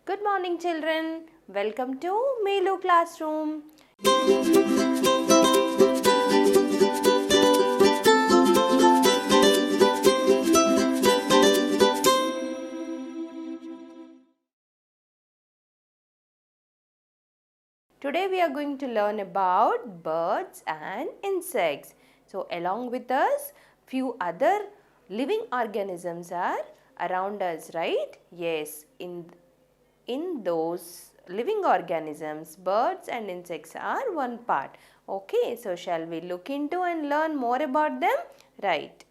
Good morning children. Welcome to Melu classroom. Today we are going to learn about birds and insects. So along with us, few other living organisms are around us, right? Yes, in those living organisms, birds and insects are one part. Okay, so shall we look into and learn more about them? Right.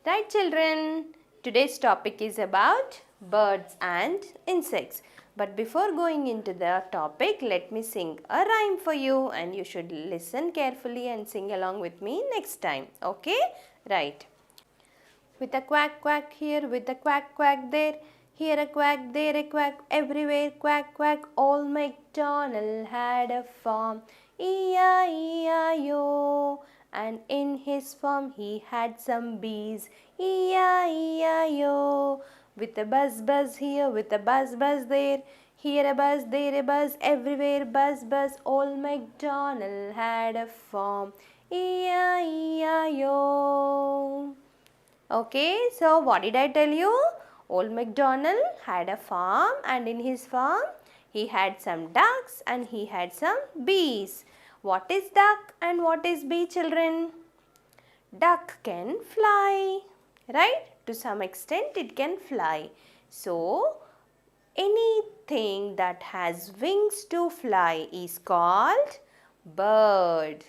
Right children, today's topic is about birds and insects. But before going into the topic, let me sing a rhyme for you and you should listen carefully and sing along with me next time. Okay? Right. With a quack quack here, with a quack quack there, here a quack, there a quack, everywhere quack quack. Old MacDonald had a farm, E-I-E-I-O, and in his farm he had some bees, E-I-E-I-O. With a buzz buzz here, with a buzz buzz there, here a buzz, there a buzz, everywhere buzz buzz. Old MacDonald had a farm, E-I-E-I-O. Okay, so what did I tell you? Old MacDonald had a farm and in his farm he had some ducks and he had some bees. What is duck and what is bee, children? Duck can fly, right? To some extent it can fly. So, anything that has wings to fly is called bird,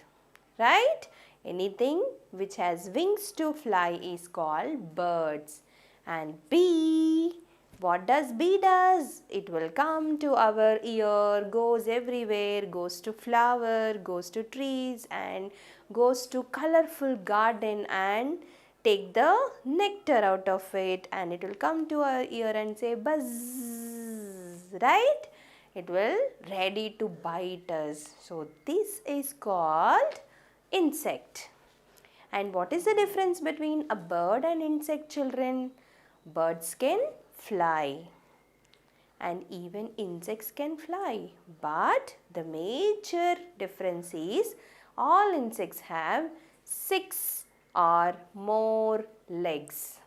right? Anything which has wings to fly is called birds. And bee, what does bee does? It will come to our ear, goes everywhere, goes to flower, goes to trees and goes to colorful garden and take the nectar out of it and it will come to our ear and say buzz, right? It will ready to bite us. So this is called insect. And what is the difference between a bird and insect, children? Birds can fly and even insects can fly. But the major difference is all insects have 6 or more legs.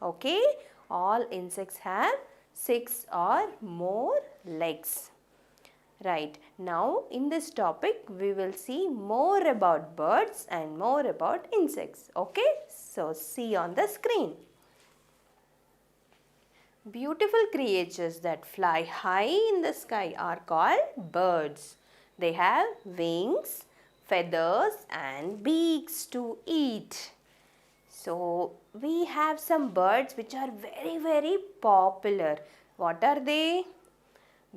Okay? All insects have 6 or more legs. Right, now in this topic we will see more about birds and more about insects. Okay, so see on the screen. Beautiful creatures that fly high in the sky are called birds. They have wings, feathers and beaks to eat. So we have some birds which are very popular. What are they?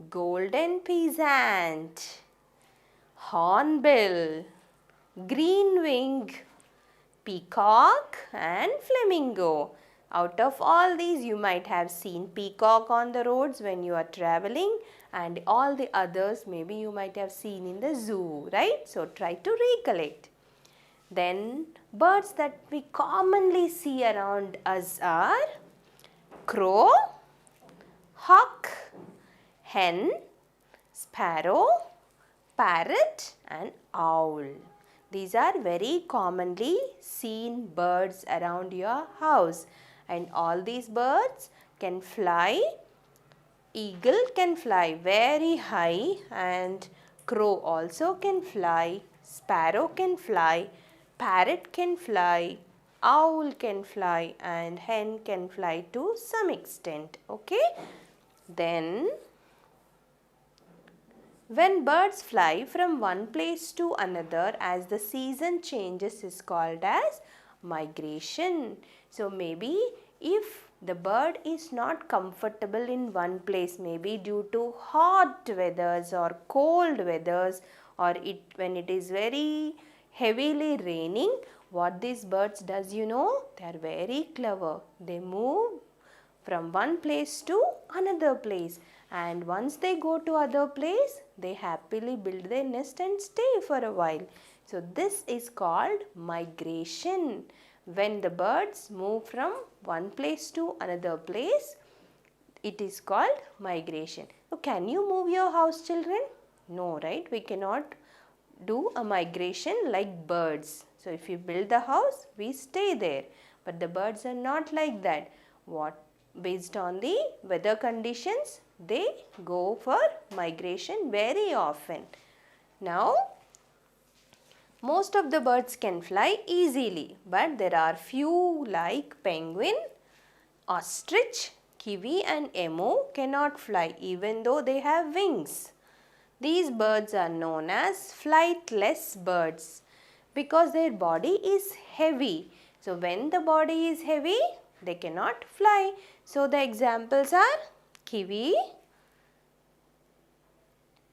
Golden pheasant, hornbill, green wing, peacock and flamingo. Out of all these you might have seen peacock on the roads when you are traveling and all the others maybe you might have seen in the zoo, right? So try to recollect. Then birds that we commonly see around us are crow, hawk, hen, sparrow, parrot and owl. These are very commonly seen birds around your house and all these birds can fly. Eagle can fly very high and crow also can fly, sparrow can fly, parrot can fly, owl can fly and hen can fly to some extent. Okay, then when birds fly from one place to another as the season changes is called as migration. So maybe if the bird is not comfortable in one place, maybe due to hot weathers or cold weathers or when it is very heavily raining, what these birds does, you know, they are very clever. They move from one place to another place and once they go to other place they happily build their nest and stay for a while. So this is called migration. When the birds move from one place to another place it is called migration. So can you move your house, children? No, right? We cannot do a migration like birds. So if you build the house, we stay there. But the birds are not like that. What? Based on the weather conditions, they go for migration very often. Now, most of the birds can fly easily, but there are few like penguin, ostrich, kiwi and emu cannot fly even though they have wings. These birds are known as flightless birds because their body is heavy. So when the body is heavy, they cannot fly. So the examples are kiwi,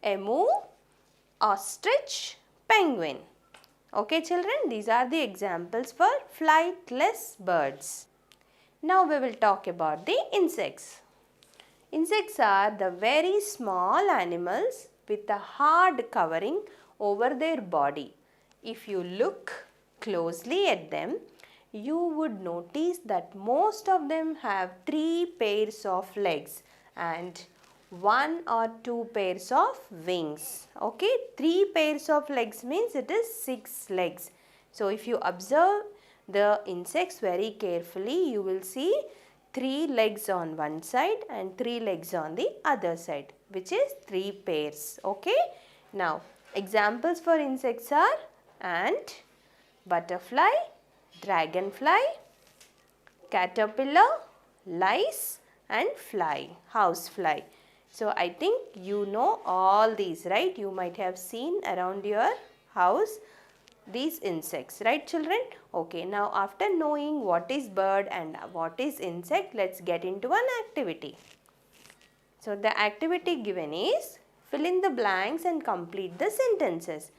emu, ostrich, penguin. Okay children, these are the examples for flightless birds. Now we will talk about the insects. Insects are the very small animals with a hard covering over their body. If you look closely at them, you would notice that most of them have 3 pairs of legs and 1 or 2 pairs of wings. Okay, 3 pairs of legs means it is 6 legs. So if you observe the insects very carefully, you will see 3 legs on one side and 3 legs on the other side, which is 3 pairs. Okay. Now, examples for insects are ant, butterfly, dragonfly, caterpillar, lice and fly, housefly. So, I think you know all these, right? You might have seen around your house these insects, right children? Okay, now after knowing what is bird and what is insect, let's get into an activity. So the activity given is fill in the blanks and complete the sentences.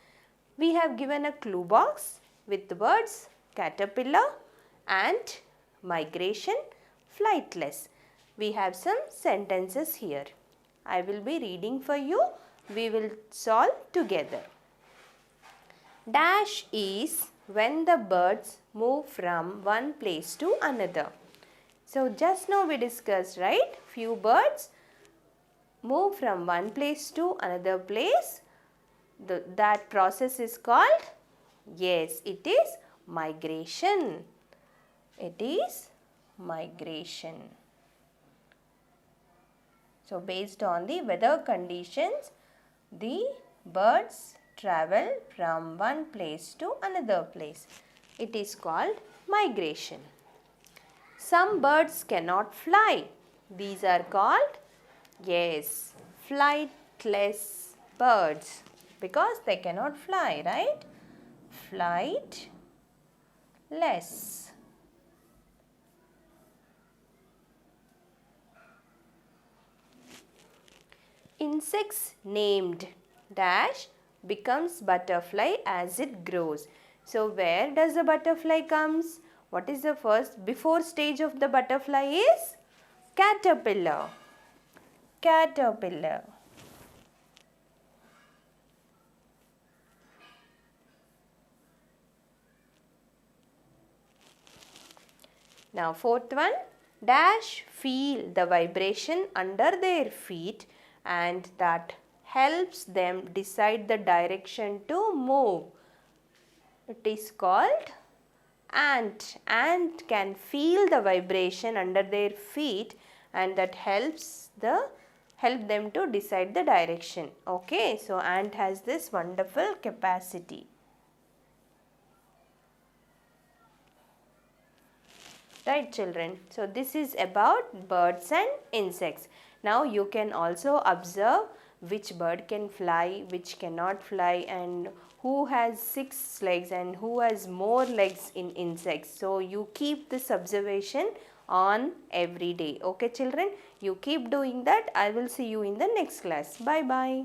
We have given a clue box with the words caterpillar, ant, migration, flightless. We have some sentences here. I will be reading for you. We will solve together. Dash is when the birds move from one place to another. So just now we discussed, right? Few birds move from one place to another place. That process is called, yes, it is migration. It is migration. So based on the weather conditions, the birds travel from one place to another place. It is called migration. Some birds cannot fly. These are called, yes, flightless birds because they cannot fly, right? Flightless. Insects named dash becomes butterfly as it grows. So where does the butterfly comes? What is the first before stage of the butterfly is? Caterpillar. Caterpillar. Now fourth one, dash feel the vibration under their feet and that helps them decide the direction to move. It is called ant. Ant can feel the vibration under their feet and that helps them to decide the direction. Okay, so ant has this wonderful capacity. Right children, so this is about birds and insects. Now you can also observe which bird can fly, which cannot fly and who has 6 legs and who has more legs in insects. So you keep this observation on every day. Okay children, you keep doing that. I will see you in the next class. Bye bye.